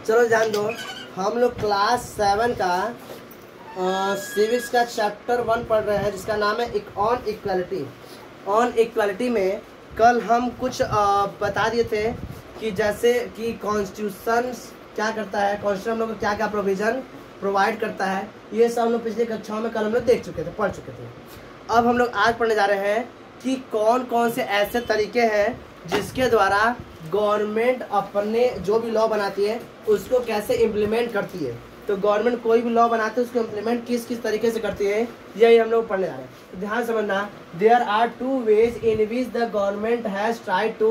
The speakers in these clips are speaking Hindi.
चलो जान दो, हम लोग क्लास 7 का सिविक्स का चैप्टर 1 पढ़ रहे हैं जिसका नाम है ऑन इक्वालिटी। ऑन इक्वालिटी में कल हम कुछ बता दिए थे कि जैसे कि कॉन्स्टिट्यूशन क्या करता है, कॉन्स्टिट्यूशन हम लोग को क्या क्या प्रोविज़न प्रोवाइड करता है, ये सब हम लोग पिछले कक्षाओं में कल हम लोग देख चुके थे, पढ़ चुके थे। अब हम लोग आज पढ़ने जा रहे हैं कि कौन कौन से ऐसे तरीके हैं जिसके द्वारा गवर्नमेंट अपने जो भी लॉ बनाती है उसको कैसे इम्प्लीमेंट करती है। तो गवर्नमेंट कोई भी लॉ बनाती है उसको इम्प्लीमेंट किस किस तरीके से करती है, यही हम लोग पढ़ने जा रहे हैं। तो ध्यान समझना, there are 2 ways in which the government has tried to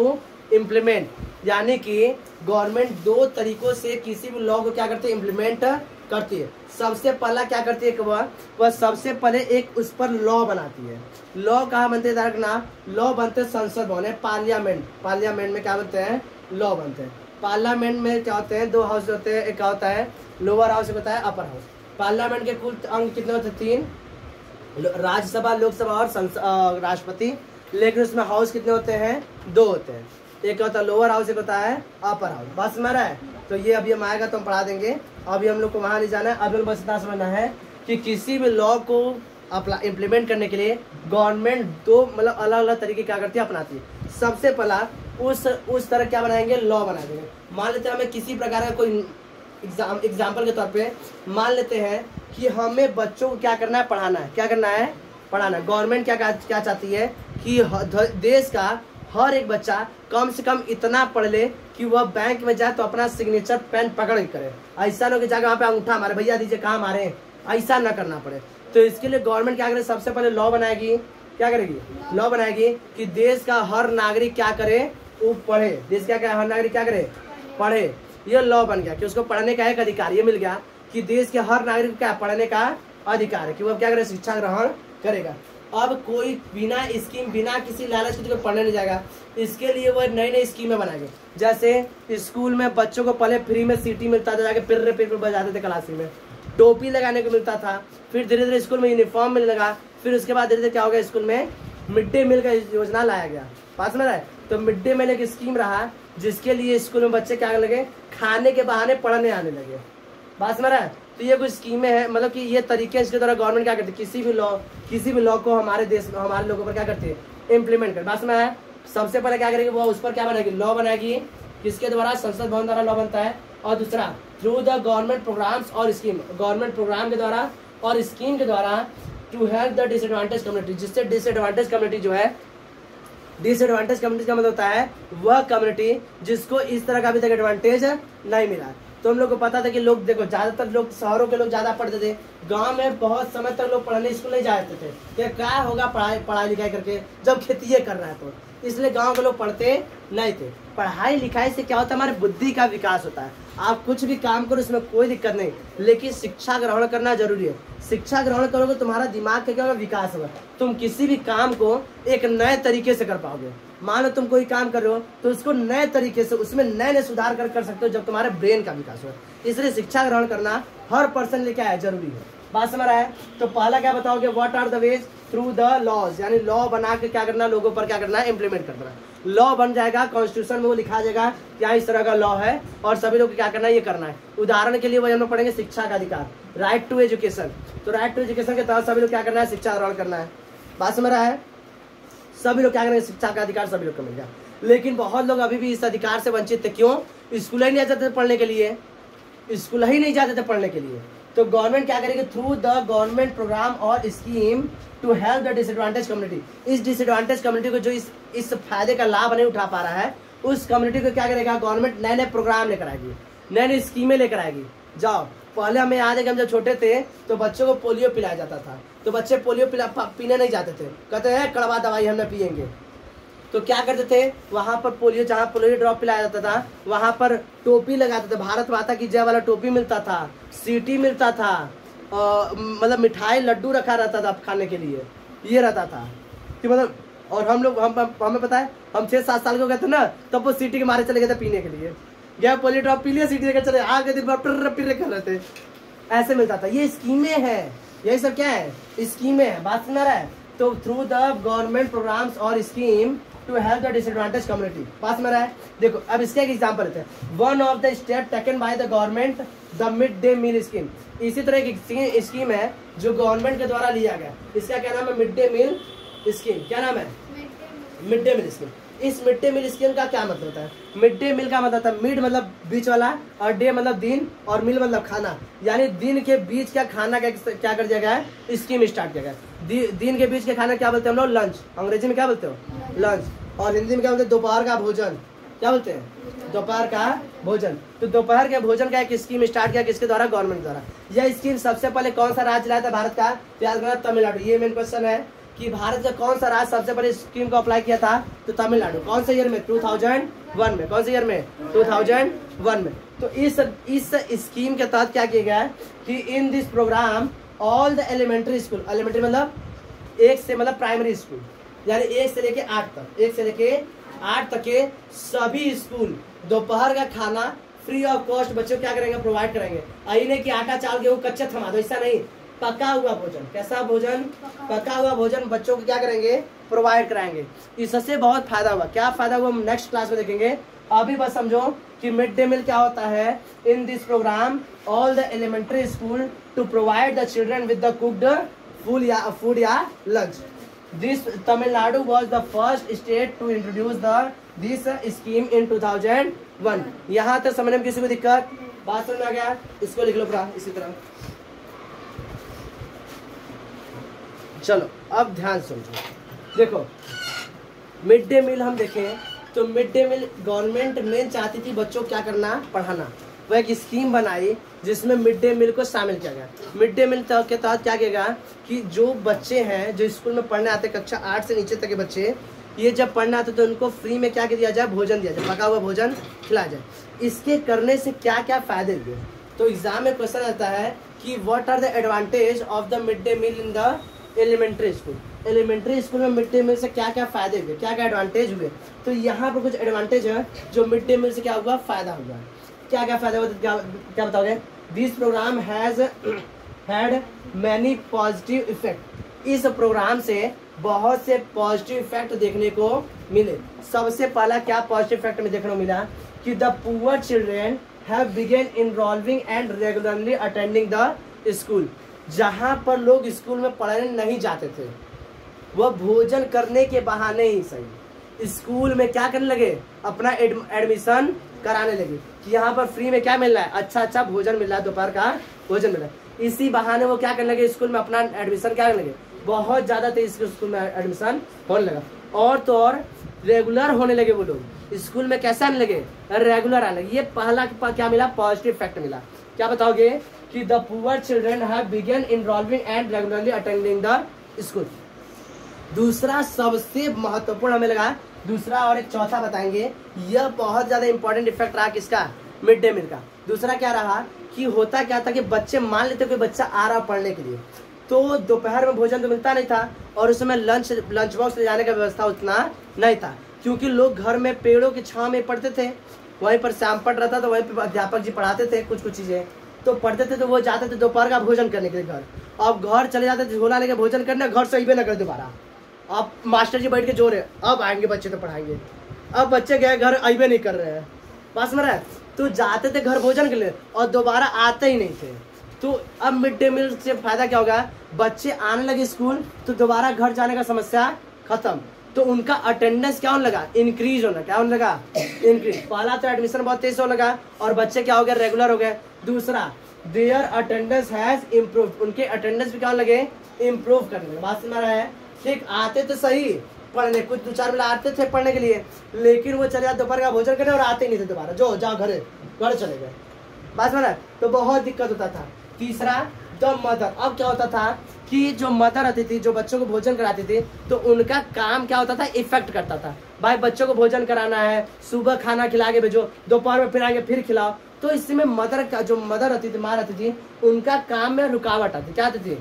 implement, यानी कि गवर्नमेंट 2 तरीकों से किसी भी लॉ को क्या करती है, इम्प्लीमेंट करती है। सबसे पहला क्या करती है, वह सबसे पहले एक उस पर लॉ बनाती है। लॉ कहाँ बनते हैं, लॉ बनते हैं संसद भवन, पार्लियामेंट। पार्लियामेंट में क्या बनते हैं, लॉ बनते हैं। पार्लियामेंट में क्या होते हैं, 2 हाउस होते हैं, एक होता है लोअर हाउस, एक होता है अपर हाउस। पार्लियामेंट के कुल अंग कितने होते हैं, 3, राज्यसभा, लोकसभा और राष्ट्रपति। लेकिन उसमें हाउस कितने होते हैं, 2 होते हैं, एक होता है लोअर हाउस, एक होता है अपर हाउस। बस समझ रहा है। तो ये अभी हम आएगा तो हम पढ़ा देंगे, अभी हम लोग को वहाँ नहीं जाना है। अभी बस इतना समझना है कि किसी भी लॉ को इम्प्लीमेंट करने के लिए गवर्नमेंट 2 मतलब अलग अलग तरीके क्या करती है, अपनाती है। सबसे पहला उस तरह क्या बनाएंगे, लॉ बना देंगे। मान लेते हैं हमें किसी प्रकार का कोई एग्जाम्पल के तौर पे मान लेते हैं कि हमें बच्चों को क्या करना है, पढ़ाना है। क्या करना है, पढ़ाना। गवर्नमेंट क्या चाहती है कि देश का हर एक बच्चा कम से कम इतना पढ़ ले कि वह बैंक में जाए तो अपना सिग्नेचर पेन पकड़ के करे। ऐसा ना कि जाकर वहाँ पे अंगूठा मारे, भैया दीजिए कहाँ मारे, ऐसा ना करना पड़े। तो इसके लिए गवर्नमेंट क्या करे, सबसे पहले लॉ बनाएगी। क्या करेगी, लॉ बनाएगी कि देश का हर नागरिक क्या करे, वो पढ़े। देश का हर नागरिक क्या करे, पढ़े। ये लॉ बन गया कि उसको पढ़ने का एक अधिकार ये मिल गया कि देश के हर नागरिक को क्या पढ़ने का अधिकार है कि वह क्या करे, शिक्षा ग्रहण करेगा। अब कोई बिना स्कीम, बिना किसी लालच के पढ़ने नहीं जाएगा। इसके लिए वह नई नई स्कीमें बनाएंगे। जैसे स्कूल में बच्चों को पहले फ्री में सीटी मिलता था, जाके पिर बजाते थे क्लास में, टोपी लगाने को मिलता था। फिर धीरे धीरे स्कूल में यूनिफॉर्म मिलने लगा। फिर उसके बाद धीरे धीरे क्या हो गया, स्कूल में मिड डे मील का योजना लाया गया। पास में रहा। तो मिड डे मील एक स्कीम रहा जिसके लिए स्कूल में बच्चे क्या लगे, खाने के बहाने पढ़ने आने लगे। बात में रहा है। तो ये कुछ स्कीमें हैं, मतलब कि ये तरीके इसके द्वारा गवर्नमेंट क्या करती है, किसी भी लॉ को हमारे देश में हमारे लोगों पर क्या करती है, इम्प्लीमेंट कर। बात में है। सबसे पहले क्या करेगी, वो उस पर क्या बनाएगी, लॉ बनाएगी, किसके द्वारा, संसद भवन द्वारा लॉ बनता है। और दूसरा थ्रू द गवर्नमेंट प्रोग्राम्स और स्कीम, गवर्नमेंट प्रोग्राम के द्वारा और स्कीम के द्वारा to help the disadvantage community, जिससे डिसएडवांटेज कम्युनिटी जो है, डिसएडवांटेज कम्युनिटी का मतलब होता है वह कम्युनिटी जिसको इस तरह का अभी तक एडवांटेज नहीं मिला। तो हम लोग को पता था कि लोग देखो, ज्यादातर लोग शहरों के लोग ज्यादा पढ़ते थे, गांव में बहुत समय तक लोग पढ़ने स्कूल नहीं जाते थे कि क्या होगा पढ़ाई लिखाई करके जब खेती कर रहा है। तो इसलिए गांव के लोग पढ़ते नहीं थे। पढ़ाई लिखाई से क्या होता है, हमारे बुद्धि का विकास होता है। आप कुछ भी काम करो इसमें कोई दिक्कत नहीं, लेकिन शिक्षा ग्रहण करना जरूरी है। शिक्षा ग्रहण करोगे तुम्हारा दिमाग का क्या होगा, विकास होगा। तुम किसी भी काम को एक नए तरीके से कर पाओगे। मान लो तुम कोई काम कर रहे हो तो उसको नए तरीके से उसमें नए सुधार कर सकते हो जब तुम्हारे ब्रेन का विकास हो। इसलिए शिक्षा ग्रहण करना हर पर्सन लिए क्या है, जरूरी है। बात समझ रहा है। तो पहला क्या बताओगे, what are the ways, through the laws, यानी लॉ बना के क्या करना, लोगों पर क्या करना है, इम्प्लीमेंट करना। लॉ बन जाएगा, कॉन्स्टिट्यूशन में वो लिखा जाएगा क्या इस तरह का लॉ है और सभी लोग क्या करना है, ये करना है। उदाहरण के लिए वही हम लोग पढ़ेंगे शिक्षा का अधिकार, राइट टू एजुकेशन। तो राइट टू एजुकेशन के तहत सभी लोग क्या करना है, शिक्षा ग्रहण करना है। बात समझ रहा है। सभी लोग क्या करेंगे, शिक्षा का अधिकार सभी लोग को मिल गया। लेकिन बहुत लोग अभी भी इस अधिकार से वंचित थे। क्यों, स्कूल ही नहीं जाते थे पढ़ने के लिए, स्कूल ही नहीं जाते थे पढ़ने के लिए। तो गवर्नमेंट क्या करेगी, थ्रू द गवर्नमेंट प्रोग्राम और scheme to help the disadvantage community. इस डिसएडवांटेज कम्युनिटी को जो इस फायदे का लाभ नहीं उठा पा रहा है, उस कम्युनिटी को क्या करेगा, गवर्नमेंट नए नए प्रोग्राम लेकर आएगी, नई नई स्कीमें लेकर आएगी। जाओ, पहले हमें याद है कि हम जब छोटे थे तो बच्चों को पोलियो पिलाया जाता था, तो बच्चे पोलियो पीने नहीं जाते थे, कहते हैं कड़वा दवाई हम न पियेंगे। तो क्या करते थे, वहां पर पोलियो, जहाँ पोलियो ड्रॉप पिलाया जाता था वहां पर टोपी लगाते थे, भारत माता की जय वाला टोपी मिलता था, सीटी मिलता था, मतलब मिठाई लड्डू रखा रहता था खाने के लिए, ये रहता था कि मतलब। और हम लोग हमें पता है, हम 6-7 साल के हो गए थे ना, तब वो सीटी के मारे चले गए थे पीने के लिए। गया पोलियो ड्रॉप पी लिया, सीटी लेकर चले, आगे दिन भर पिर कर रहे थे, ऐसे मिलता था। ये स्कीमें हैं, यही सब क्या है, स्कीमें हैं। बात सुना रहा है। तो थ्रू द गवर्नमेंट प्रोग्राम्स और scheme to help the disadvantage community. पास में रहा है। देखो अब इसका एक एग्जाम्पल लेते हैं। One of the step taken by the government the mid day meal scheme. इसी तरह एक स्कीम है जो गवर्नमेंट के द्वारा लिया गया, इसका क्या नाम है? Mid day meal scheme. क्या नाम है? Mid day meal scheme. इस मिड डे मील स्कीम का क्या मतलब होता है? मिड डे मील का मतलब होता है मिड मतलब बीच वाला, और डे मतलब दिन, और मील मतलब खाना, यानी दिन के बीच का खाना क्या कर दिया गया है? स्कीम स्टार्ट किया गया। दिन के बीच के खाना क्या बोलते हैं हम लोग? लंच। अंग्रेजी में क्या बोलते हो? लंच। और हिंदी में क्या बोलते हैं? दोपहर का भोजन। क्या बोलते हैं? दोपहर का भोजन। तो दोपहर के भोजन का एक स्कीम स्टार्ट किया किसके द्वारा? गवर्नमेंट द्वारा। यह स्कीम सबसे पहले कौन सा राज्य लाया था भारत का? याद करना, तमिलनाडु। ये मेन क्वेश्चन है कि भारत का कौन सा राज्य सबसे पहले स्कीम को अप्लाई किया था? तो तमिलनाडु। कौन से ईयर में? 2001 में। कौन से ईयर में? 2001 में। तो इस स्कीम के तहत क्या किया गया है कि in this programme all the elementary school, elementary मतलब 1 से मतलब प्राइमरी स्कूल, यानी 1 से लेके 8 तक, 1 से लेके 8 तक के सभी स्कूल दोपहर का खाना फ्री ऑफ कॉस्ट बच्चों को क्या करेंगे? प्रोवाइड करेंगे। आई नहीं कि आटा चावल गेहूं कच्चे थमा दो, ऐसा नहीं। पका हुआ भोजन। कैसा भोजन? पका हुआ भोजन बच्चों को क्या करेंगे? प्रोवाइड कराएंगे। इससे बहुत फायदा हुआ। क्या फायदा हुआ हम नेक्स्ट क्लास में देखेंगे। अभी बस समझो कि मिड डे मील क्या होता है। In this programme all the elementary school to provide the children with the cooked food या lunch. This Tamil Nadu was the first state to introduce this scheme in 2001। यहाँ तक समझने में किसी को दिक्कत? बात समझ में आ गया? इसको लिख लो पूरा इसी तरह। चलो अब ध्यान समझो। देखो मिड डे मील हम देखें तो मिड डे मील गवर्नमेंट मेन चाहती थी बच्चों को क्या करना? पढ़ाना। वो एक स्कीम बनाई जिसमें मिड डे मील को शामिल किया गया। मिड डे मील के तहत क्या किया गया कि जो बच्चे हैं जो स्कूल में पढ़ने आते, कक्षा 8 से नीचे तक के बच्चे, ये जब पढ़ने आते तो उनको फ्री में क्या दिया जाए? भोजन दिया जाए, पका हुआ भोजन खिलाया जाए। इसके करने से क्या क्या फायदे हुए? तो एग्जाम में क्वेश्चन आता है कि what are the advantage of the mid day meal in the elementary school. Elementary school में मिड डे मील से क्या क्या फायदे हुए, क्या क्या एडवांटेज हुए? तो यहाँ पर कुछ एडवांटेज है जो मिड डे मील से क्या हुआ? फायदा हुआ। क्या क्या फायदा हुआ? क्या बताओगे? This programme has had many positive effect. इस प्रोग्राम से बहुत से पॉजिटिव इफेक्ट देखने को मिले। सबसे पहला क्या पॉजिटिव इफेक्ट में देखने को मिला कि the poor children have begun enrolling and regularly attending the school. जहाँ पर लोग स्कूल में पढ़ने नहीं जाते थे, वह भोजन करने के बहाने ही सही स्कूल में क्या करने लगे? अपना एडमिशन कराने लगे कि यहाँ पर फ्री में क्या मिल रहा है? अच्छा भोजन मिल रहा है, दोपहर का भोजन मिल रहा है। इसी बहाने वो क्या करने लगे? स्कूल में अपना एडमिशन क्या करने लगे? बहुत ज्यादा तेज स्कूल में एडमिशन होने लगा। और तो और रेगुलर होने लगे वो लोग स्कूल में। कैसे आने लगे? रेगुलर आने लगे। ये पहला क्या मिला? पॉजिटिव इफेक्ट मिला। क्या बताओगे? कि the poor children have begun enrolling and regularly attending the school. दूसरा सबसे महत्वपूर्ण हमें लगा, दूसरा और एक चौथा बताएंगे। यह बहुत ज्यादा इंपॉर्टेंट इफेक्ट रहा किसका? मिड डे मील का। दूसरा क्या रहा कि होता क्या था कि बच्चे मान लेते कोई बच्चा आ रहा पढ़ने के लिए, तो दोपहर में भोजन तो मिलता नहीं था, और उस समय लंच बॉक्स ले जाने का व्यवस्था उतना नहीं था, क्योंकि लोग घर में पेड़ों की छांव में पढ़ते थे। वहीं पर शाम पढ़ रहा था तो वहीं पर अध्यापक जी पढ़ाते थे कुछ चीजें, तो पढ़ते थे। तो वो जाते थे दोपहर का भोजन करने के लिए घर। अब घर चले जाते थे झोला लेके भोजन करने, घर सही भी न कर दोबारा। अब मास्टर जी बैठ के जोर है, अब आएंगे बच्चे तो पढ़ाएंगे। अब बच्चे गए घर, अइबे नहीं कर रहे हैं, पास में रहे तो जाते थे घर भोजन के लिए और दोबारा आते ही नहीं थे। तो अब मिड डे मील से फायदा क्या होगा? बच्चे आने लगे स्कूल तो दोबारा घर जाने का समस्या खत्म। तो उनका अटेंडेंस क्या होने लगा? इंक्रीज होना। क्या होने लगा? इंक्रीज। पहला तो एडमिशन बहुत तेज होने लगा और बच्चे क्या हो गए? रेगुलर हो गए। दूसरा, देयर अटेंडेंस हैज इम्प्रूव। उनके अटेंडेंस भी क्या होने लगे? इम्प्रूव करने लगे। बात समझ रहा है? ठीक, आते तो सही पढ़ने, कुछ 2-4 मिला आते थे पढ़ने के लिए, लेकिन वो चले जाते दोपहर का भोजन करने और आते ही नहीं थे दोबारा। जो जाओ घर चले गए। बात समझ रहा है? तो बहुत दिक्कत होता था। तीसरा, द मदर। अब क्या होता था कि जो मदर आती थी, जो बच्चों को भोजन कराती थी, तो उनका काम क्या होता था? इफेक्ट करता था। भाई बच्चों को भोजन कराना है, सुबह खाना खिला के भेजो, दोपहर में फिर आएंगे फिर खिलाओ। तो इसमें मदर का जो मदर आती थी, माँ आती थी, उनका काम में रुकावट आती। क्या आती थी?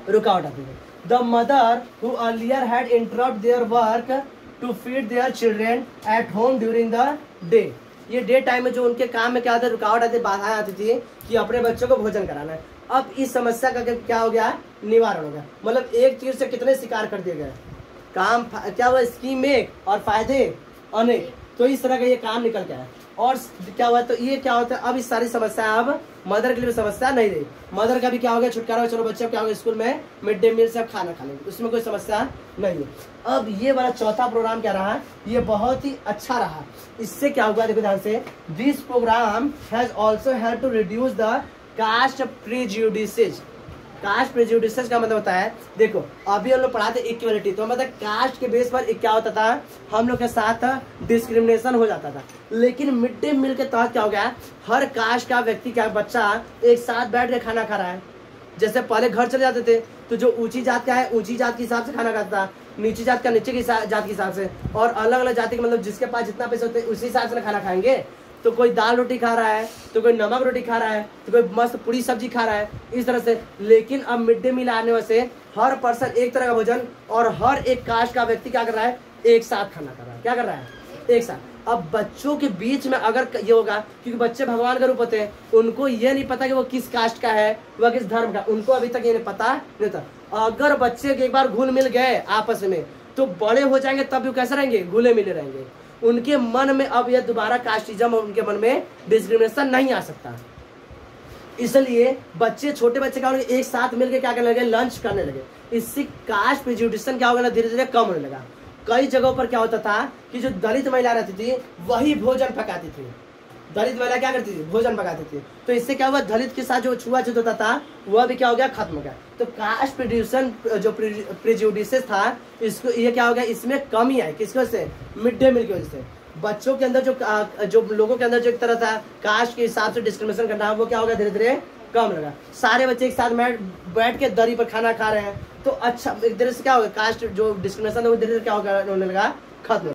रुकावट आती थी। The mother who earlier had interrupt their work to feed their children at home during the day. ये डे टाइम में जो उनके काम में क्या होता है? रुकावट आती, बाधाएं आती थी कि अपने बच्चों को भोजन कराना है। अब इस समस्या का क्या हो गया? निवारण हो गया। मतलब एक तीर से कितने शिकार कर दिए गए? क्या हुआ, स्कीम एक और फायदे अनेक। तो इस तरह का ये काम निकल के आया। और क्या हुआ, तो ये क्या होता है, अब इस सारी समस्या अब मदर के लिए समस्या नहीं रही। मदर का भी क्या हो गया, छुटकारा हो, चलो बच्चे क्या हो गया, स्कूल में मिड डे मील से अब खाना खा लेंगे, उसमें कोई समस्या नहीं है। अब ये वाला चौथा प्रोग्राम क्या रहा, ये बहुत ही अच्छा रहा। इससे क्या हुआ, देखो ध्यान से, this programme has also help to reduce the caste prejudices. Caste prejudices का मतलब होता है, देखो अभी हम लोग पढ़ाते इक्वलिटी, तो मतलब कास्ट के बेस पर क्या होता था, हम लोग के साथ डिस्क्रिमिनेशन हो जाता था। लेकिन मिड डे मील के तहत क्या हो गया, हर कास्ट का व्यक्ति का बच्चा एक साथ बैठ के खाना खा रहा है। जैसे पहले घर चले जाते थे तो जो ऊंची जात का है ऊंची जात के हिसाब से खाना खाता था, नीची जात का नीचे की जात के हिसाब से, और अलग अलग जाति के मतलब जिसके पास जितना पैसे होते हैं उसी हिसाब से खाना खाएंगे। तो कोई दाल रोटी खा रहा है, तो कोई नमक रोटी खा रहा है, तो कोई मस्त पूरी सब्जी खा रहा है, इस तरह से। लेकिन अब मिड डे मील आने से हर पर्सन एक तरह का भोजन, और हर एक कास्ट का व्यक्ति क्या कर रहा है, एक साथ खाना कर रहा है। क्या कर रहा है, एक साथ। अब बच्चों के बीच में अगर ये होगा, क्योंकि बच्चे भगवान का रूप होते हैं, उनको ये नहीं पता कि वो किस कास्ट का है, वह किस धर्म का, उनको अभी तक ये नहीं पता नहीं था। अगर बच्चे एक बार घुल मिल गए आपस में, तो बड़े हो जाएंगे तब भी कैसे रहेंगे, घुले मिले रहेंगे। उनके मन में अब यह दोबारा कास्टिज्म, उनके मन में डिस्क्रिमिनेशन नहीं आ सकता। इसलिए बच्चे, छोटे बच्चे क्या होंगे, एक साथ मिलकर क्या करने लगे, लंच करने लगे। इससे कास्ट प्रेजुडिशन क्या होगा, धीरे धीरे कम होने लगा। कई जगहों पर क्या होता था कि जो दलित महिला रहती थी वही भोजन पकाती थी। दलित महिला क्या करती थी, भोजन पकाती थी। तो इससे क्या हुआ, दलित के साथ जो छुआछूत होता था वह भी क्या हो गया, खत्म हो गया। तो कास्ट प्रेजुडिशन जो प्रेजुडिसेस था, इसको ये क्या हो गया, इसमें कमी आई। किसकी वजह से, मिड डे मील की वजह से। बच्चों के अंदर जो लोगों के अंदर जो एक तरह था कास्ट के हिसाब से डिस्क्रिमिनेशन करना, वो क्या होगा, धीरे धीरे कम लगा। सारे बच्चे एक साथ बैठ के दरी पर खाना खा रहे हैं, तो अच्छा एक तरह से क्या होगा, कास्ट जो डिस्क्रिमिनेशन है वो धीरे धीरे क्या होगा, होने लगा, खत्म।